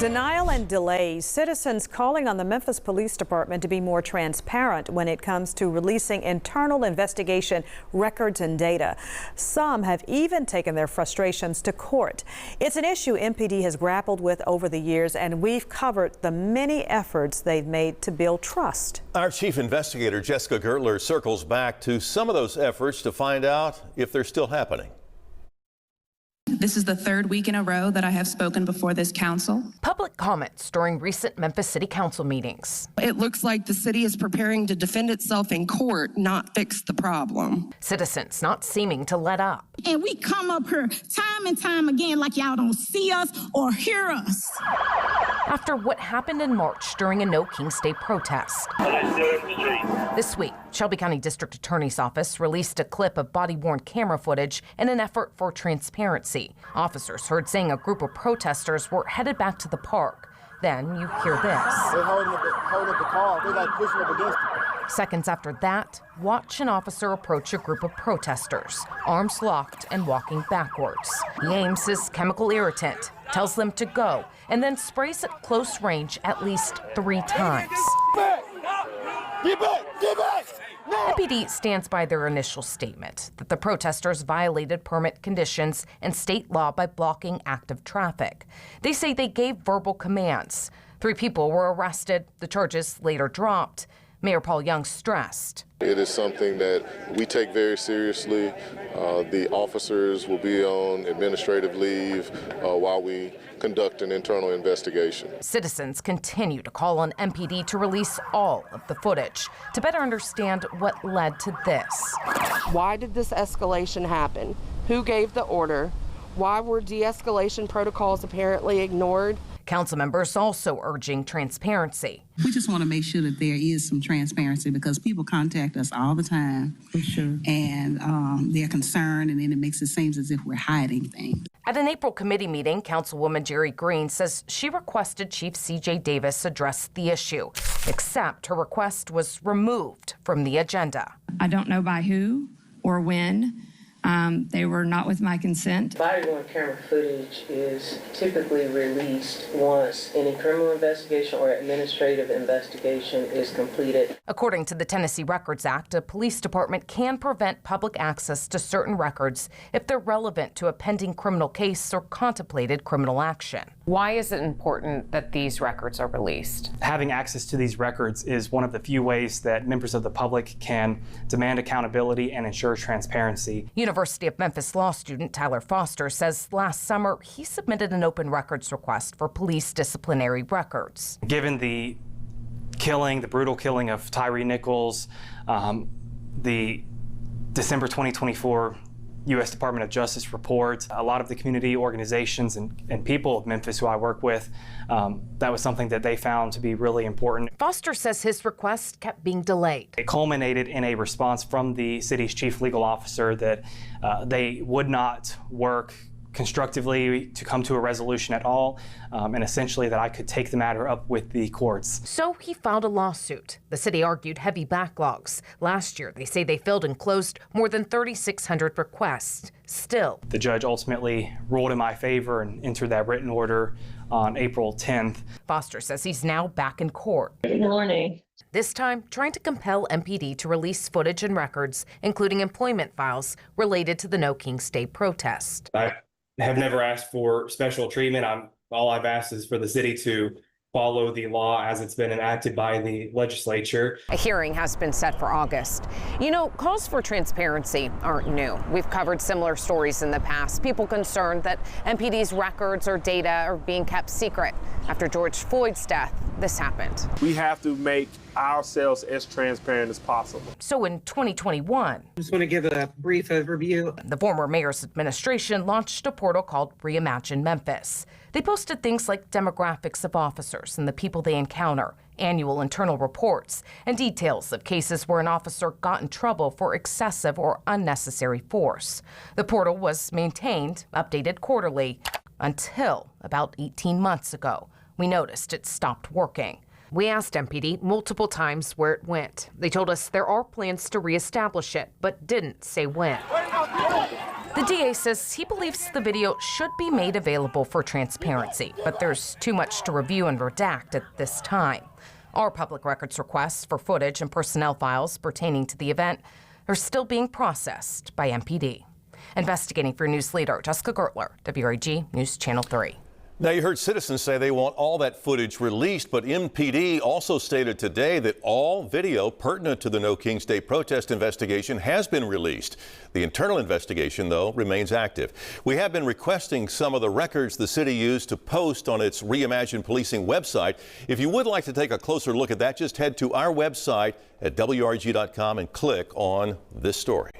Denial and delays. Citizens calling on the Memphis Police Department to be more transparent when it comes to releasing internal investigation records and data. Some have even taken their frustrations to court. It's an issue MPD has grappled with over the years, and we've covered the many efforts they've made to build trust. Our chief investigator, Jessica Gertler, circles back to some of those efforts to find out if they're still happening. This is the third week in a row that I have spoken before this council. Public comments during recent Memphis City Council meetings. It looks like the city is preparing to defend itself in court, not fix the problem. Citizens not seeming to let up. And we come up here time and time again like y'all don't see us or hear us. After what happened in March during a No Kings Day protest. This week, Shelby County District Attorney's Office released a clip of body-worn camera footage in an effort for transparency. Officers heard saying a group of protesters were headed back to the park. Then you hear this. They're holding up the car. They're like pushing up against it. Seconds after that, watch an officer approach a group of protesters, arms locked and walking backwards. He aims his chemical irritant, tells them to go, and then sprays at close range at least 3 times. Get back! Get back! MPD stands by their initial statement that the protesters violated permit conditions and state law by blocking active traffic. They say they gave verbal commands. 3 people were arrested. The charges later dropped. Mayor Paul Young stressed. It is something that we take very seriously. The officers will be on administrative leave while we conduct an internal investigation. Citizens continue to call on MPD to release all of the footage to better understand what led to this. Why did this escalation happen? Who gave the order? Why were de-escalation protocols apparently ignored? Council members also urging transparency. We just want to make sure that there is some transparency because people contact us all the time. For sure. And they're concerned, and then it makes it seem as if we're hiding things. At an April committee meeting, Councilwoman Jerry Green says she requested Chief C.J. Davis address the issue, except her request was removed from the agenda. I don't know by who or when. They were not with my consent. Body-worn camera footage is typically released once any criminal investigation or administrative investigation is completed. According to the Tennessee Records Act, a police department can prevent public access to certain records if they're relevant to a pending criminal case or contemplated criminal action. Why is it important that these records are released? Having access to these records is one of the few ways that members of the public can demand accountability and ensure transparency. University of Memphis law student Tyler Foster says last summer he submitted an open records request for police disciplinary records. Given the brutal killing of Tyree Nichols, the December 2024 U.S. Department of Justice report, a lot of the community organizations and people of Memphis who I work with, that was something that they found to be really important. Foster says his request kept being delayed. It culminated in a response from the city's chief legal officer that they would not work constructively to come to a resolution at all, and essentially that I could take the matter up with the courts. So he filed a lawsuit. The city argued heavy backlogs. Last year, they say they filled and closed more than 3,600 requests. Still, the judge ultimately ruled in my favor and entered that written order on April 10th. Foster says he's now back in court. Good morning. This time, trying to compel MPD to release footage and records, including employment files related to the No Kings Day protest. I have never asked for special treatment. All I've asked is for the city to follow the law as it's been enacted by the legislature. A hearing has been set for August. You know, calls for transparency aren't new. We've covered similar stories in the past. People concerned that MPD's records or data are being kept secret. After George Floyd's death, this happened. We have to make ourselves as transparent as possible. So in 2021, I just want to give a brief overview. The former mayor's administration launched a portal called Reimagine Memphis. They posted things like demographics of officers and the people they encounter, annual internal reports, and details of cases where an officer got in trouble for excessive or unnecessary force. The portal was maintained, updated quarterly, until about 18 months ago. We noticed it stopped working. We asked MPD multiple times where it went. They told us there are plans to reestablish it, but didn't say when. The DA says he believes the video should be made available for transparency, but there's too much to review and redact at this time. Our public records requests for footage and personnel files pertaining to the event are still being processed by MPD. Investigating for News Leader Jessica Gertler, WREG News Channel 3. Now, you heard citizens say they want all that footage released, but MPD also stated today that all video pertinent to the No Kings Day protest investigation has been released. The internal investigation, though, remains active. We have been requesting some of the records the city used to post on its Reimagine Policing website. If you would like to take a closer look at that, just head to our website at WREG.com and click on this story.